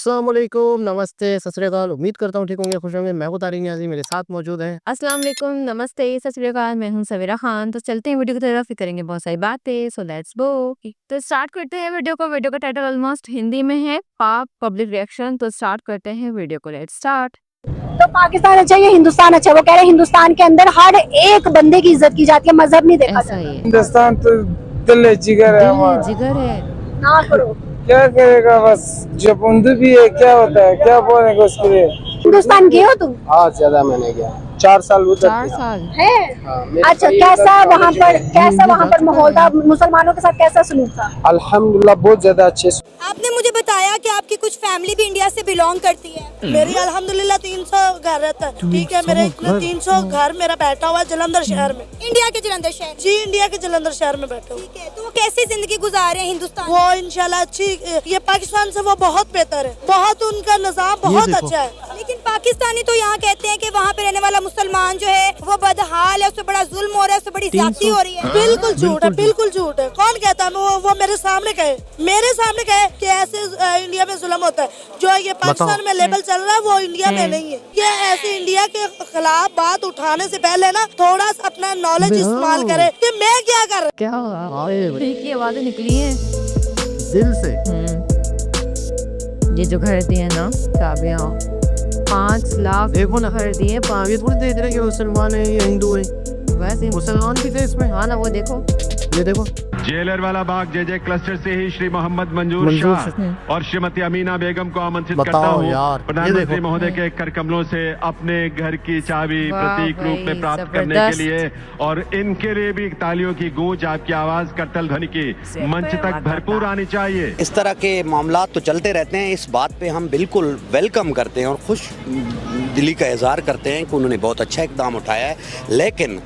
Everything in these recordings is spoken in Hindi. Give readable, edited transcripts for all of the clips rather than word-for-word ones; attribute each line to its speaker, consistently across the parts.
Speaker 1: अस्सलामुअलैकुम, नमस्ते, सत श्री अकाल। उम्मीद करता हूँ ठीक होंगे, खुश होंगे। मैं हूँ तारिक नियाज़ी, मेरे साथ मौजूद हैं।
Speaker 2: अस्सलाम वालेकुम, नमस्ते, सत श्री अकाल। मैं हूँ सवेरा खान। तो चलते हैं वीडियो की तरफ, फिर करेंगे बहुत सारी बातें। So let's go. तो स्टार्ट करते हैं वीडियो को। वीडियो का टाइटल ऑलमोस्ट हिंदी में है, पाक पब्लिक रिएक्शन। तो स्टार्ट करते हैं वीडियो को, लेट्स स्टार्ट।
Speaker 3: तो पाकिस्तान अच्छा या हिंदुस्तान अच्छा? वो कह रहे हैं हिंदुस्तान के अंदर हर एक बंदे की इज्जत की जाती है, मजहब नहीं देखा
Speaker 2: ऐसा ही
Speaker 3: जाता।
Speaker 2: है,
Speaker 4: हिंदुस्तान तो दिल है, जिगर है
Speaker 2: दिल है,
Speaker 4: हमारा।
Speaker 2: जिगर है।
Speaker 3: ना करो।
Speaker 4: क्या करेगा, बस जब उर्दू भी है, क्या होता है, क्या बोलेगा उसके लिए।
Speaker 3: हिंदुस्तान गए हो तुम?
Speaker 4: हाँ, ज्यादा मैंने गया 4 साल उधर
Speaker 2: 4
Speaker 4: थे।
Speaker 2: साल
Speaker 3: है?
Speaker 4: हाँ, मेरे
Speaker 3: अच्छा,
Speaker 4: भाई
Speaker 3: कैसा
Speaker 4: उधर
Speaker 3: वहाँ पर, कैसा वहाँ पर माहौल था? मुसलमानों के साथ कैसा सलूक था?
Speaker 4: अल्हम्दुलिल्लाह बहुत ज्यादा अच्छे से।
Speaker 5: आपने मुझे बताया कि आपकी कुछ फैमिली भी इंडिया से बिलोंग करती है। मेरी अल्हम्दुलिल्लाह 300 घर रहता है, ठीक है। मेरे 300 घर मेरा बैठा हुआ है जलंधर शहर में। इंडिया के जलंधर शहर?
Speaker 3: अच्छा।
Speaker 5: जी, इंडिया के जलंधर शहर में बैठा हूँ। ठीक है, तो वो कैसी जिंदगी गुजार रहे हैं हिंदुस्तान? वो इंशाल्लाह अच्छी, ये पाकिस्तान से वो बहुत बेहतर है, बहुत उनका निजाम बहुत अच्छा है। लेकिन पाकिस्तानी तो यहाँ कहते हैं कि वहाँ पे रहने वाला मुसलमान जो है वो बदहाल है, उससे बड़ा जुल्म हो रहा है, उससे बड़ी ज्यादती हो रही है।
Speaker 3: बिल्कुल झूठ है, बिल्कुल झूठ है। कौन कहता है? वो मेरे सामने कहे कि ऐसे इंडिया में जुल्म होता है। जो ये पाकिस्तान में लेबल चल रहा है वो इंडिया में नहीं है। ये ऐसे इंडिया के खिलाफ बात उठाने से पहले ना थोड़ा सा अपना नॉलेज इस्तेमाल करे कि मैं क्या कर रहा हूँ।
Speaker 2: क्या ठीक की आवाजें निकली हैं
Speaker 1: दिल से।
Speaker 2: ये जो घर दिए ना, चाबियाँ 5 लाख
Speaker 1: देखो ना,
Speaker 2: घर दिए।
Speaker 1: ये थोड़ी देख रहे कि मुसलमान है या हिंदू है,
Speaker 2: वैसे
Speaker 1: मुसलमान भी थे इसमें।
Speaker 2: हाँ ना, वो देखो,
Speaker 1: ये देखो,
Speaker 6: जेलर वाला बाग जे क्लस्टर से ही श्री मोहम्मद मंजूर शाह और श्रीमती अमीना बेगम को आमंत्रित करता
Speaker 1: बताओ
Speaker 6: हूँ
Speaker 1: यार, ये
Speaker 6: प्रधानमंत्री
Speaker 1: देखो।
Speaker 6: महोदय के कर कमलों से अपने घर की चाबी
Speaker 2: वाह
Speaker 6: प्रतीक रूप में
Speaker 2: भाई,
Speaker 6: प्राप्त करने के
Speaker 2: जबरदस्त।
Speaker 6: लिए, और इनके लिए भी तालियों की गूंज, आपकी आवाज करतल ध्वनि की मंच तक भरपूर आनी चाहिए।
Speaker 7: इस तरह के मामलात तो चलते रहते हैं। इस बात पे हम बिल्कुल वेलकम करते हैं और खुश दिली का इजहार करते हैं कि उन्होंने बहुत अच्छा इकदाम उठाया है। लेकिन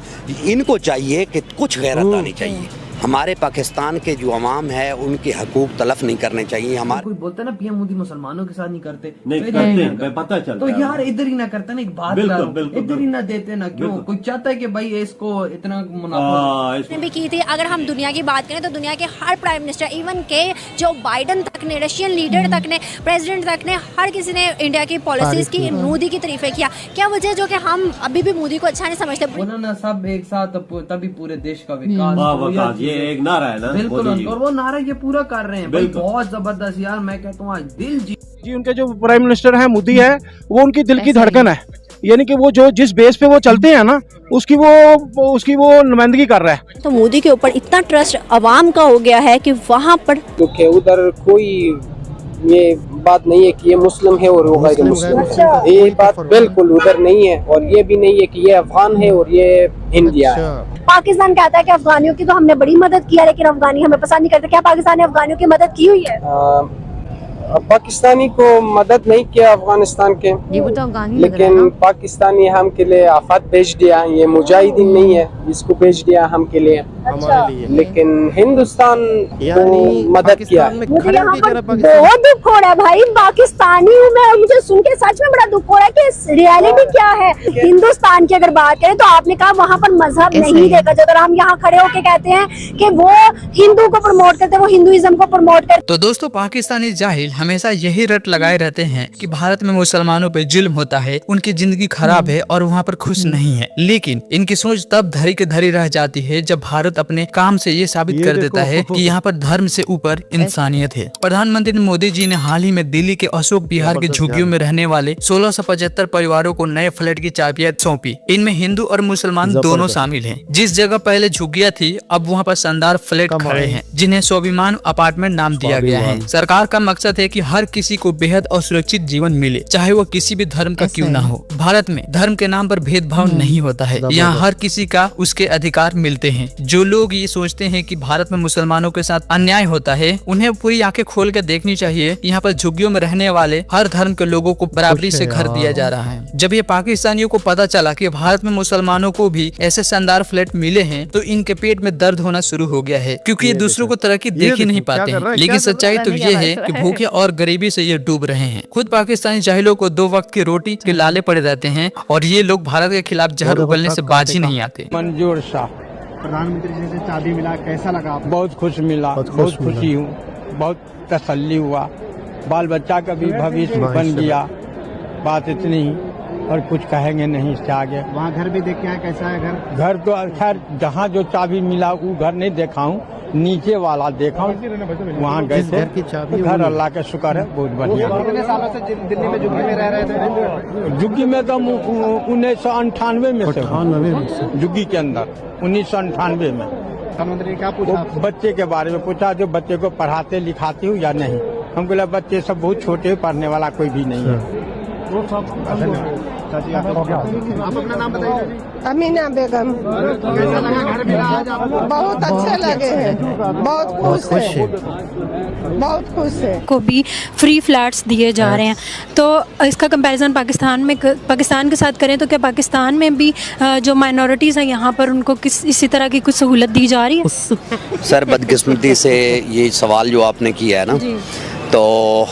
Speaker 7: इनको चाहिए कि कुछ गैरत आनी चाहिए। हमारे पाकिस्तान के जो अवाम है उनके हकूक तलफ नहीं करने चाहिए। हमारे
Speaker 8: कोई बोलता है ना पीएम मोदी मुसलमानों के साथ नहीं करते,
Speaker 9: नहीं
Speaker 8: तो
Speaker 9: करते हैं, पता चलता
Speaker 8: तो
Speaker 9: है।
Speaker 8: यार इधर ही ना करता ना, एक बात
Speaker 9: बिल्कुल,
Speaker 8: करो,
Speaker 9: बिल्कुल,
Speaker 8: इधर ही ना देते ना, क्यों? कोई चाहता है कि भाई इसको इतना मुनाफा
Speaker 5: ने भी की थी। अगर हम दुनिया की बात करें तो दुनिया के हर प्राइम मिनिस्टर, इवन के जो बाइडन तक ने, रशियन लीडर तक ने, प्रेसिडेंट तक ने, हर किसी ने इंडिया की पॉलिसीज की, मोदी की तारीफें किया। क्या वजह जो कि हम अभी भी मोदी को अच्छा नहीं समझते?
Speaker 8: उन्होंने सब एक साथ तभी पूरे देश का विकास,
Speaker 9: विकास, ये एक नारा है ना
Speaker 8: बिल्कुल,
Speaker 9: मोदी जी।
Speaker 8: और वो नारा ये पूरा कर रहे हैं भाई,
Speaker 9: बिल्कुल।
Speaker 8: बहुत जबरदस्त यार। मैं कहता हूँ आज दिल
Speaker 10: जी, उनके जो प्राइम मिनिस्टर है मोदी है, वो उनकी दिल की धड़कन है। यानी कि वो जो जिस बेस पे वो चलते हैं ना, उसकी वो नुमाइंदगी कर रहा है।
Speaker 5: तो मोदी के ऊपर इतना ट्रस्ट अवाम का हो गया है कि वहाँ पर
Speaker 4: क्योंकि उधर कोई ये बात नहीं है कि ये मुस्लिम है और वो गैर मुस्लिम है। ये बात बिल्कुल उधर नहीं है, और ये भी नहीं है कि ये अफगान है और ये इंडिया है।
Speaker 3: पाकिस्तान कहता है कि अफगानियों की तो हमने बड़ी मदद की है, लेकिन अफगानी हमें पसंद नहीं करते। क्या पाकिस्तान ने अफगानियों की मदद की हुई है?
Speaker 4: पाकिस्तानी को मदद नहीं किया अफगानिस्तान के,
Speaker 2: ये भी तो अफगानी लग रहा है
Speaker 4: लेकिन
Speaker 2: ना।
Speaker 4: पाकिस्तानी हम के लिए आफत भेज दिया। ये मुजाहिदीन नहीं है, इसको भेज दिया हम के लिए।
Speaker 1: हमारे लिए।
Speaker 4: लेकिन हिंदुस्तान को मदद किया।
Speaker 1: पाकिस्तान में
Speaker 3: मुझे
Speaker 1: खड़े
Speaker 3: यहाँ
Speaker 1: होके
Speaker 3: पर
Speaker 1: जरा पाकिस्तान-
Speaker 3: बहुत दुख हो रहा है भाई, पाकिस्तानी हूँ मैं, मुझे सुन के सच में बड़ा दुख हो रहा है कि रियलिटी क्या है। हिंदुस्तान की अगर बात करें तो आपने कहा वहाँ पर मजहब नहीं देखा जाता, और हम यहाँ खड़े होके कहते हैं कि वो हिंदू को प्रमोट करते, वो हिंदुइज्म को प्रमोट करते।
Speaker 11: तो दोस्तों, पाकिस्तानी जाहिल हमेशा यही रट लगाए रहते हैं कि भारत में मुसलमानों पे जुल्म होता है, उनकी जिंदगी खराब है और वहाँ पर खुश नहीं है। लेकिन इनकी सोच तब धरी के धरी रह जाती है जब भारत अपने काम से ये साबित कर देता है कि यहाँ पर धर्म से ऊपर इंसानियत है। प्रधानमंत्री मोदी जी ने हाल ही में दिल्ली के अशोक विहार के झुग्गियों में रहने वाले 1675 परिवारों को नए फ्लैट की चाबियां सौंपी। इनमें हिंदू और मुसलमान दोनों शामिल हैं। जिस जगह पहले झुग्गियां थी, अब वहाँ पर शानदार फ्लैट खड़े हैं, जिन्हें स्वाभिमान अपार्टमेंट नाम दिया गया है। सरकार का मकसद है कि हर किसी को बेहद और सुरक्षित जीवन मिले, चाहे वो किसी भी धर्म का क्यों ना हो। भारत में धर्म के नाम पर भेदभाव नहीं होता है। यहाँ हर किसी का उसके अधिकार मिलते हैं। जो लोग ये सोचते हैं कि भारत में मुसलमानों के साथ अन्याय होता है, उन्हें पूरी आंखें खोल कर देखनी चाहिए। यहाँ पर झुग्गियों में रहने वाले हर धर्म के लोगों को बराबरी से घर दिया जा रहा है। जब ये पाकिस्तानियों को पता चला कि भारत में मुसलमानों को भी ऐसे शानदार फ्लैट मिले हैं, तो इनके पेट में दर्द होना शुरू हो गया है, क्योंकि ये दूसरों को तरक्की देख ही नहीं पाते हैं। लेकिन सच्चाई तो ये है कि भूखे और गरीबी से ये डूब रहे हैं। खुद पाकिस्तानी जाहिलों को 2 वक्त की रोटी के लाले पड़े रहते हैं, और ये लोग भारत के खिलाफ जहर उगलने से बाज ही नहीं आते।
Speaker 4: मंजूर शाह,
Speaker 10: प्रधानमंत्री जी से चाबी मिला, कैसा लगा आपको?
Speaker 4: बहुत खुश मिला, बहुत खुशी हूँ, बहुत तसल्ली हुआ।
Speaker 12: बाल बच्चा का भी भविष्य बन गया। बात इतनी ही, और कुछ कहेंगे नहीं इससे आगे।
Speaker 1: वहाँ घर भी देख के आए, कैसा है घर?
Speaker 12: घर तो खैर जहाँ जो चाबी मिला वो घर नहीं देखा हूँ, नीचे वाला देखा हूँ, वहाँ गए थे।
Speaker 1: घर की चाबी
Speaker 12: घर अल्लाह का शुक्र है बहुत बढ़िया।
Speaker 1: कितने सालों से दिल्ली में झुग्गी में रह रहे थे?
Speaker 12: झुग्गी में तो 1998 में से,
Speaker 1: 98 में
Speaker 12: झुग्गी के अंदर 1998 में।
Speaker 1: प्रधानमंत्री ने क्या पूछा?
Speaker 12: बच्चे के बारे में पूछा, जो बच्चे को पढ़ाते लिखाते हो या नहीं। हम बोला बच्चे सब बहुत छोटे, पढ़ने वाला कोई भी नहीं है।
Speaker 1: आप अपना नाम बताइए।
Speaker 13: अमीना बेगम।
Speaker 1: कैसा लगा घर में आज आपको?
Speaker 13: बहुत अच्छे लगे हैं, बहुत खुश है, बहुत खुश है।
Speaker 14: को भी फ्री फ्लैट्स दिए जा रहे हैं, तो इसका कंपैरिजन पाकिस्तान के साथ करें तो क्या पाकिस्तान में भी जो माइनॉरिटीज़ हैं यहाँ पर उनको इसी तरह की कुछ सहूलत दी जा रही है?
Speaker 7: सर बदकिस्मती से ये सवाल जो आपने किया है ना, तो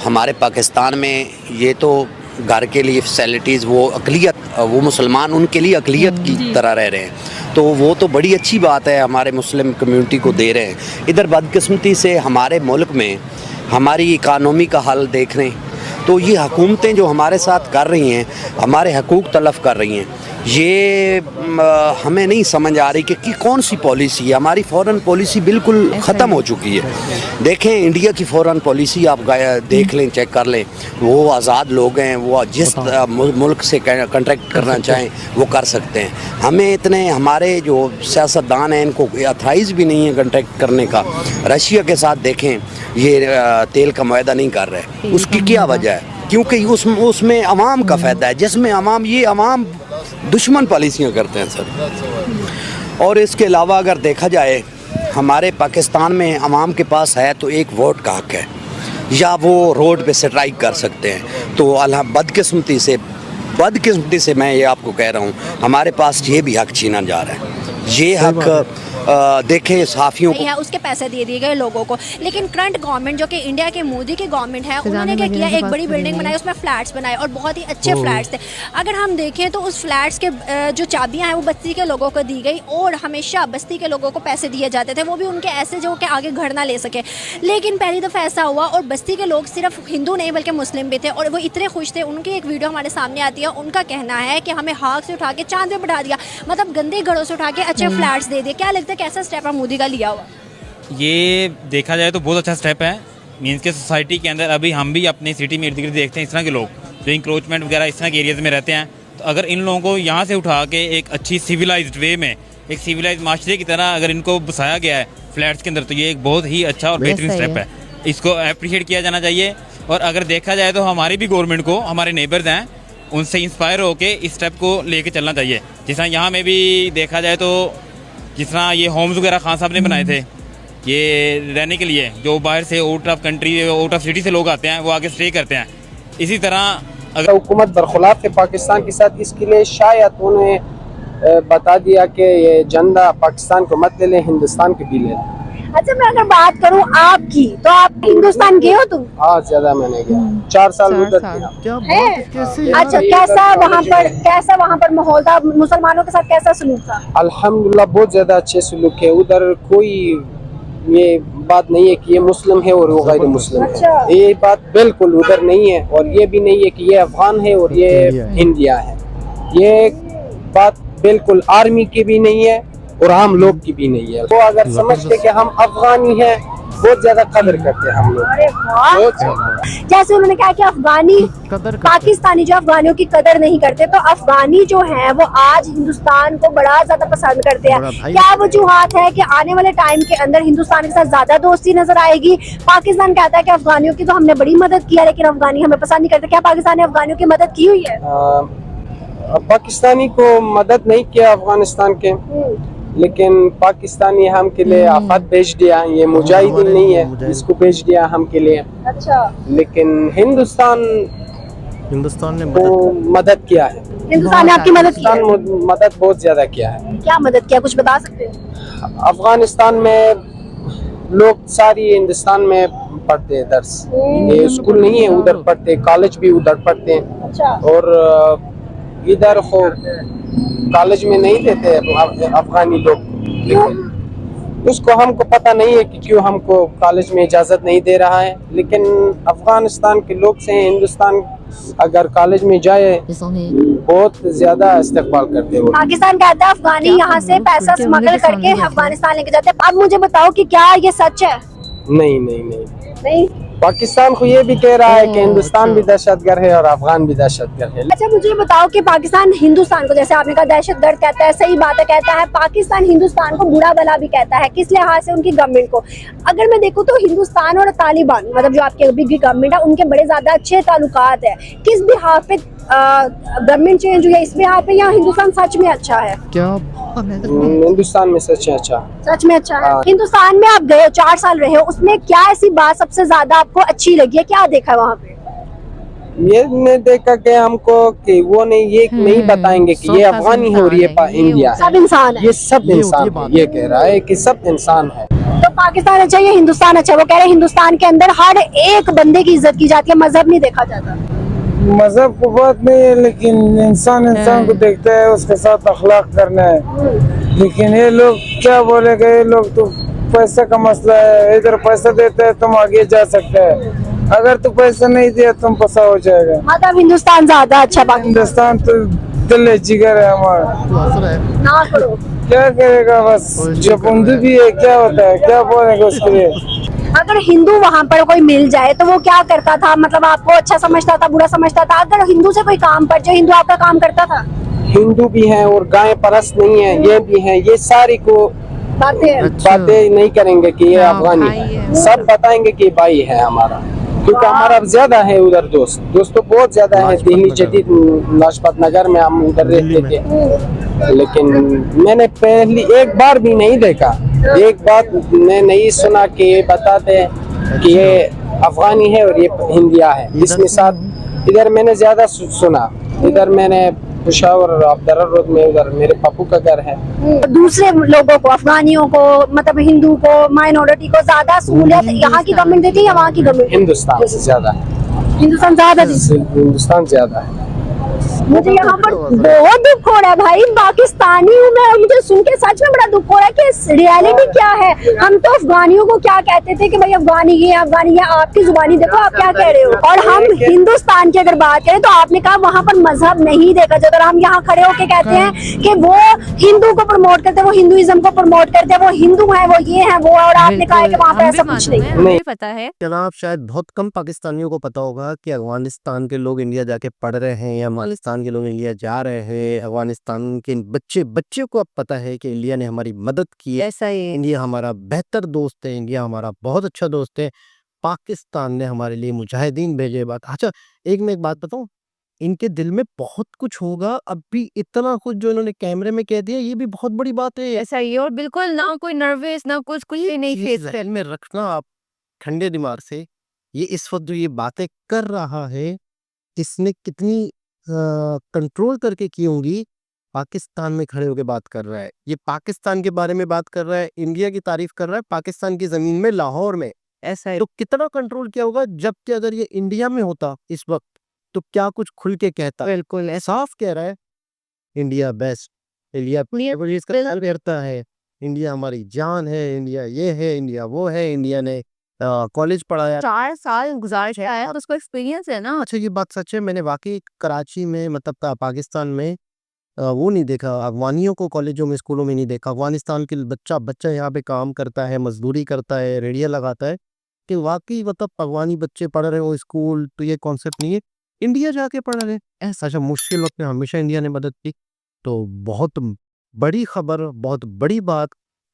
Speaker 7: हमारे पाकिस्तान में ये तो घर के लिए फैसिलिटीज़ वो अक़लियत, वो मुसलमान उनके लिए अक़लियत की तरह रह रहे हैं, तो वो तो बड़ी अच्छी बात है, हमारे मुस्लिम कम्युनिटी को दे रहे हैं। इधर बदकिस्मती से हमारे मुल्क में हमारी इकानमी का हाल देख रहे हैं, तो ये हुकूमतें जो हमारे साथ कर रही हैं, हमारे हकूक़ तलफ़ कर रही हैं, ये हमें नहीं समझ आ रही कि कौन सी पॉलिसी है। हमारी फ़ॉरेन पॉलिसी बिल्कुल ख़त्म हो चुकी है। देखें इंडिया की फ़ॉरेन पॉलिसी आप देख लें, चेक कर लें, वो आज़ाद लोग हैं, वो जिस मुल्क से कॉन्ट्रैक्ट करना चाहें वो कर सकते हैं। हमें इतने हमारे जो सियासतदान हैं इनको अथराइज़ भी नहीं है कॉन्ट्रैक्ट करने का। रशिया के साथ देखें, ये तेल का मुआहदा नहीं कर रहे, उसकी क्या वजह है? क्योंकि उसमें अवाम का फ़ायदा है, जिसमें अवाम दुश्मन पॉलिसियाँ करते हैं सर। और इसके अलावा अगर देखा जाए, हमारे पाकिस्तान में अवाम के पास है तो एक वोट का हक़ है, या वो रोड पे स्ट्राइक कर सकते हैं। तो बदकिस्मती से मैं ये आपको कह रहा हूँ, हमारे पास ये भी हक़ छीना जा रहा है। ये हक़ देखें सहाफ़ियों को,
Speaker 5: उसके पैसे दे दिए गए लोगों को, लेकिन करंट गवर्नमेंट जो कि इंडिया के मोदी की गवर्नमेंट है, उन्होंने क्या किया, एक बड़ी बिल्डिंग बनाई, उसमें फ्लैट्स बनाए और बहुत ही अच्छे फ्लैट्स थे। अगर हम देखें तो उस फ्लैट्स के जो चाबियां हैं वो बस्ती के लोगों को दी गई, और हमेशा बस्ती के लोगों को पैसे दिए जाते थे, वो भी उनके ऐसे जो कि आगे घर ना ले सके। लेकिन पहली दफ़ा ऐसा हुआ, और बस्ती के लोग सिर्फ हिंदू नहीं बल्कि मुस्लिम भी थे, और वो इतने खुश थे। उनकी एक वीडियो हमारे सामने आती है, उनका कहना है कि हमें हाथ से उठा के चांद पे बढ़ा दिया, मतलब गंदे घरों से उठा के अच्छे फ्लैट्स दे दिए। क्या लगता है कैसा स्टेप है मोदी का लिया हुआ?
Speaker 15: ये देखा जाए तो बहुत अच्छा स्टेप है। मीन्स के सोसाइटी के अंदर अभी हम भी अपनी सिटी में इर्द गिर्द देखते हैं इस तरह के लोग जो इंक्रोचमेंट वगैरह इस तरह के एरियाज़ में रहते हैं। तो अगर इन लोगों को यहाँ से उठा के एक अच्छी सिविलाइज्ड वे में, एक सिविलाइज्ड माशरे की तरह अगर इनको बसाया गया है फ्लैट्स के अंदर, तो ये एक बहुत ही अच्छा और बेहतरीन स्टेप है। इसको अप्रिशिएट किया जाना चाहिए। और अगर देखा जाए तो हमारी भी गवर्नमेंट को, हमारे नेबर्स हैं, उनसे इंस्पायर होकर इस स्टेप को लेके चलना चाहिए। जिस तरह यहाँ में भी देखा जाए तो जिस तरह ये होम्स वगैरह खान साहब ने बनाए थे ये रहने के लिए, जो बाहर से out of country, out of city से लोग आते हैं, वो आके स्टे करते हैं। इसी तरह अगर
Speaker 4: हुकूमत बरखिलाफ है पाकिस्तान के साथ, इसके लिए शायद उन्हें बता दिया कि ये झंडा पाकिस्तान को मत ले लें, हिंदुस्तान के भी ले लें।
Speaker 5: अच्छा, मैं अगर बात करूं आपकी, तो आप हिंदुस्तान गए हो तुम?
Speaker 4: हाँ, ज्यादा मैंने गया, 4 साल उधर किया।
Speaker 5: अच्छा, कैसा वहाँ पर माहौल था, मुसलमानों के साथ कैसा सलूक था?
Speaker 4: अल्हम्दुलिल्लाह बहुत ज्यादा अच्छे सलूक है उधर। कोई ये बात नहीं है कि ये मुस्लिम है और वो गैर मुस्लिम है, ये बात बिल्कुल उधर नहीं है। और ये भी नहीं है कि ये अफगान है और ये इंडिया है, ये बात बिल्कुल आर्मी की भी नहीं है और आम लोग की भी नहीं है। वो अगर समझते कि हम अफगानी हैं, बहुत ज्यादा कदर करते हैं हम लोग।
Speaker 5: अरे वाह! जैसे उन्होंने कहा कि अफगानी पाकिस्तानी जो अफगानियों की कदर नहीं करते, तो अफगानी जो हैं वो आज हिंदुस्तान को बड़ा ज्यादा पसंद करते हैं। क्या वजूहात है कि आने वाले टाइम के अंदर हिंदुस्तान के साथ ज्यादा दोस्ती नजर आएगी? पाकिस्तान कहता है कि अफगानियों की तो हमने बड़ी मदद की है, लेकिन अफगानी हमें पसंद नहीं करते। क्या पाकिस्तान ने अफगानियों की मदद की हुई है?
Speaker 4: पाकिस्तानी को मदद नहीं किया अफगानिस्तान के, लेकिन पाकिस्तानी हम के लिए आफत भेज दिया। ये मुजाहिदीन नहीं है, इसको भेज दिया हम के लिए।
Speaker 5: अच्छा,
Speaker 4: लेकिन हिंदुस्तान ने मदद किया है।
Speaker 5: हिंदुस्तान ने आपकी मदद की है?
Speaker 4: मदद बहुत ज्यादा किया है।
Speaker 5: क्या मदद किया, कुछ बता सकते हैं?
Speaker 4: अफगानिस्तान में लोग सारी हिंदुस्तान में पढ़ते हैं दर्स, ये स्कूल नहीं है, उधर पढ़ते, कॉलेज भी उधर पढ़ते हैं।
Speaker 5: अच्छा।
Speaker 4: और इधर कॉलेज में नहीं देते अफगानी लोग, उसको हमको पता नहीं है कि क्यों हमको कॉलेज में इजाज़त नहीं दे रहा है, लेकिन अफगानिस्तान के लोग से हिंदुस्तान अगर कॉलेज में जाए बहुत ज़्यादा इस्तेमाल करते हैं।
Speaker 5: पाकिस्तान कहता है अफगानी यहाँ से पैसा स्मगल करके अफगानिस्तान लेके जाते हैं। अब मुझे बताओ कि क्या ये सच है?
Speaker 4: नहीं नहीं नहीं
Speaker 5: नहीं।
Speaker 4: पाकिस्तान को ये भी कह रहा है कि हिंदुस्तान भी दहशतगर्द है और अफगान भी दहशतगर्द है।
Speaker 5: अच्छा मुझे ये बताओ कि पाकिस्तान हिंदुस्तान को, जैसे आपने कहा दहशतगर्द कहता है, सही बात है, कहता है, पाकिस्तान हिंदुस्तान को बुरा भला भी कहता है, किस लिहाज से उनकी गवर्नमेंट को? अगर मैं देखूँ तो हिंदुस्तान और तालिबान, मतलब जो आपकी अभी की गवर्नमेंट है, उनके बड़े ज्यादा अच्छे ताल्लुकात है। किस बिहाफ पे गवर्नमेंट चेंज हुई है, इस बिहाफ पे, या हिंदुस्तान सच में अच्छा है?
Speaker 1: क्या
Speaker 4: हिंदुस्तान में सच है अच्छा?
Speaker 5: सच में अच्छा है। हिंदुस्तान में आप गए हो, 4 साल रहे हो, उसमें क्या ऐसी बात सबसे ज्यादा आपको अच्छी लगी है? क्या देखा है वहाँ पे?
Speaker 4: ये ने देखा कि हमको कि वो नहीं, ये नहीं बताएंगे कि ये अफगानी है और ये इंडिया है।
Speaker 5: सब इंसान है।
Speaker 4: ये सब इंसान है। ये कह रहा है कि सब इंसान है।
Speaker 5: तो पाकिस्तान अच्छा है या हिंदुस्तान अच्छा? वो कह रहे हैं हिंदुस्तान के अंदर हर एक बंदे की इज्जत की जाती है, मजहब नहीं देखा जाता।
Speaker 16: मजहब को बात नहीं है, लेकिन इंसान को देखता है, उसके साथ अखलाक करना है। लेकिन ये लोग क्या बोलेगा, ये लोग तो पैसा का मसला है, इधर पैसा देता है तुम आगे जा सकते हैं, अगर तो पैसा नहीं दिया तुम फंसा हो जाएगा।
Speaker 5: मतलब हिंदुस्तान ज्यादा अच्छा?
Speaker 16: हिंदुस्तान तो दिल जिगर है हमारा।
Speaker 5: ना करो,
Speaker 16: क्या करेगा, बस जपुंदू भी है, क्या होता है, क्या बोलेगा उसके लिए।
Speaker 5: अगर हिंदू वहाँ पर कोई मिल जाए तो वो क्या करता था? मतलब आपको अच्छा समझता था, बुरा समझता था? अगर हिंदू से कोई काम पड़ जाए, हिंदू आपका काम करता था?
Speaker 4: हिंदू भी हैं और गाय परस्त नहीं है, ये भी हैं, ये सारी को बातें नहीं करेंगे कि ये अफगानी है, सब बताएंगे कि भाई है हमारा, क्योंकि हमारा ज्यादा है उधर दोस्त तो बहुत ज्यादा है। दिल्ली जदीद लाजपत नगर में हम उधर रहते थे, लेकिन मैंने पहली एक बार भी नहीं देखा, एक बात मैं नहीं सुना कि ये बताते कि ये अफगानी है और ये हिंदिया है। इसके साथ इधर मैंने ज्यादा सुना, इधर मैंने पेशावर और अब्दुर्रा रोड में उधर मेरे पापू का घर है।
Speaker 5: दूसरे लोगों को, अफगानियों को, मतलब हिंदू को, माइनॉरिटी को ज्यादा सहूलियत यहाँ की गवर्नमेंट देती है या वहाँ की गवर्नमेंट?
Speaker 4: हिंदुस्तान से ज्यादा,
Speaker 5: हिंदुस्तान ज्यादा
Speaker 4: हिंदुस्तान ज्यादा है।
Speaker 5: मुझे यहाँ पर बहुत दुख हो रहा है भाई, पाकिस्तानी हूँ मैं, मुझे सुन के सच में बड़ा दुख हो रहा है कि रियलिटी क्या है। हम तो अफगानियों को क्या कहते थे कि भाई अफगानी ये अफगानी है, आपकी जुबानी देखो आप क्या कह रहे हो। और हम हिंदुस्तान की अगर बात करें तो आपने कहा वहाँ पर मजहब नहीं देखा जाता, और हम यहाँ खड़े होके कहते हैं कि वो हिंदू को प्रमोट करते हैं, वो हिंदुइज्म को प्रमोट करते हैं, वो हिंदू है, वो ये है वो, और आपने कहा कि वहाँ पे ऐसा कुछ नहीं
Speaker 2: पता है।
Speaker 1: जनाब शायद बहुत कम पाकिस्तानियों को पता होगा कि अफगानिस्तान के लोग इंडिया जाके पढ़ रहे हैं या अफगानिस्तान के लोग इंडिया जा रहे हैं। अफगानिस्तान के बच्चे को अब पता है कि इंडिया ने हमारी मदद की है,
Speaker 2: ऐसा ही
Speaker 1: इंडिया हमारा बेहतर दोस्त है, इंडिया हमारा बहुत अच्छा दोस्त है, पाकिस्तान ने हमारे लिए मुजाहिदीन भेजे। बात अच्छा, एक बात बताऊं, इनके दिल में बहुत कुछ होगा, अभी इतना कुछ जो इन्होंने कैमरे में कह दिया, ये भी बहुत बड़ी बात है।
Speaker 2: ऐसा ही, और बिल्कुल ना कोई नर्वस ना कुछ भी नहीं फेस
Speaker 1: ध्यान में रखना आप ठंडे दिमाग से, ये इस वक्त जो ये बातें कर रहा है, इसने कितनी कंट्रोल करके की होंगी। पाकिस्तान में खड़े होकर बात कर रहा है, ये पाकिस्तान के बारे में बात कर रहा है, इंडिया की तारीफ कर रहा है, पाकिस्तान की जमीन में, लाहौर में।
Speaker 2: ऐसा है
Speaker 1: तो कितना कंट्रोल किया होगा, जबकि अगर ये इंडिया में होता इस वक्त तो क्या कुछ खुल के कहता।
Speaker 2: बिल्कुल
Speaker 1: साफ कह रहा है इंडिया बेस्ट, इंडिया करता है, इंडिया हमारी जान है, इंडिया ये है, इंडिया वो है, इंडिया ने कॉलेज पढ़ाया,
Speaker 2: 4 साल गुजारिश है और उसको एक्सपीरियंस है ना।
Speaker 1: अच्छा ये बात सच है, मैंने वाकई कराची में मतलब पाकिस्तान में वो नहीं देखा, अफगानियों को कॉलेजों में स्कूलों में नहीं देखा। अफगानिस्तान के बच्चा यहाँ पे काम करता है, मजदूरी करता है, रेडिया लगाता है, कि वाकई मतलब अफगानी बच्चे पढ़ रहे हो स्कूल, तो ये कॉन्सेप्ट नहीं है इंडिया जाके पढ़ रहे हैं। अच्छा, मुश्किल वक्त में हमेशा इंडिया ने मदद की, तो बहुत बड़ी खबर, बहुत बड़ी बात।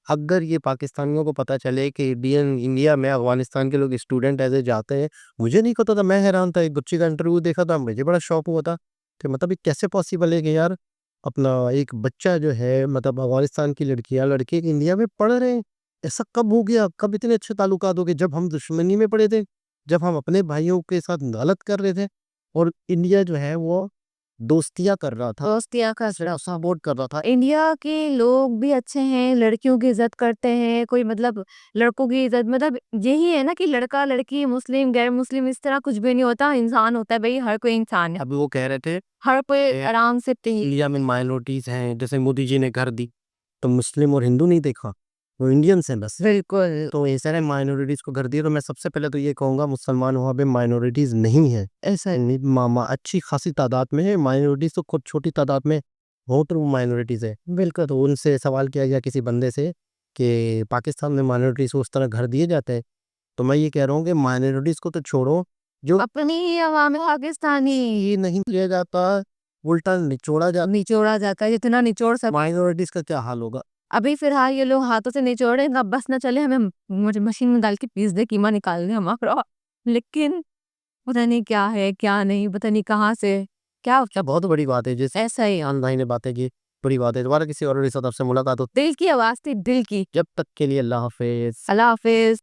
Speaker 1: अगर ये पाकिस्तानियों को पता चले कि इंडिया में अफगानिस्तान के लोग स्टूडेंट ऐसे जाते हैं, मुझे नहीं पता था, मैं हैरान था। एक बच्चे का इंटरव्यू देखा था, मुझे बड़ा शौक हुआ था कि मतलब ये कैसे पॉसिबल है कि यार अपना एक बच्चा जो है, मतलब अफगानिस्तान की लड़कियां लड़के इंडिया में पढ़ रहे हैं। ऐसा कब हो गया, कब इतने अच्छे ताल्लुकात हो गए? जब हम दुश्मनी में पड़े थे, जब हम अपने भाइयों के साथ गलत कर रहे थे, और इंडिया जो है वो दोस्तियां कर रहा था,
Speaker 2: दोस्तियां का
Speaker 1: सपोर्ट कर रहा था।
Speaker 2: इंडिया के लोग भी अच्छे हैं, लड़कियों की इज्जत करते हैं, कोई मतलब लड़कों की इज्जत, मतलब यही है ना कि लड़का लड़की, मुस्लिम गैर मुस्लिम, इस तरह कुछ भी नहीं होता, इंसान होता है भाई, हर कोई इंसान है।
Speaker 1: अभी वो कह रहे थे
Speaker 2: हर कोई आराम से
Speaker 1: इंडिया में माइनॉरिटीज हैं, जैसे मोदी जी ने घर दी तो मुस्लिम और हिंदू नहीं देखा, वो इंडियंस हैं बस।
Speaker 2: बिल्कुल।
Speaker 1: तो ये सारे माइनॉरिटीज़ को घर दिया, तो मैं सबसे पहले तो ये कहूँगा मुसलमान वहाँ पे माइनॉरिटीज़ नहीं है। ऐसा नहीं, मामा अच्छी खासी तादाद में है, माइनॉरिटीज़ तो खुद छोटी तादाद में हो, तो वो माइनॉरिटीज़ है। बिल्कुल। तो उनसे सवाल किया गया किसी बंदे से कि पाकिस्तान में माइनॉरिटीज़ को उस तरह घर दिए जाते हैं, तो मैं ये कह रहा हूँ कि माइनॉरिटीज़ को तो छोड़ो, जो
Speaker 2: अपनी ही अवाम पाकिस्तानी
Speaker 1: ये नहीं लिया जाता, उल्टा निचोड़ा
Speaker 2: जाता है, जितना निचोड़ सब।
Speaker 1: माइनॉरिटीज़ का क्या हाल होगा?
Speaker 2: अभी फिलहाल ये लोग हाथों से निचोड़े, अब बस न चले हमें मशीन में डाल के पीस दे, कीमा निकाल दे हमारा। लेकिन पता नहीं क्या है क्या नहीं, पता नहीं कहाँ से क्या
Speaker 1: बहुत बड़ी बात है, जैसे
Speaker 2: ऐसा ही
Speaker 1: खान भाई ने बातें की, बड़ी बात है। दोबारा किसी और साथ आपसे मुलाकात हो,
Speaker 2: दिल की आवाज थी, दिल की।
Speaker 1: जब तक के लिए अल्लाह हाफिज।
Speaker 2: अल्लाह हाफिज।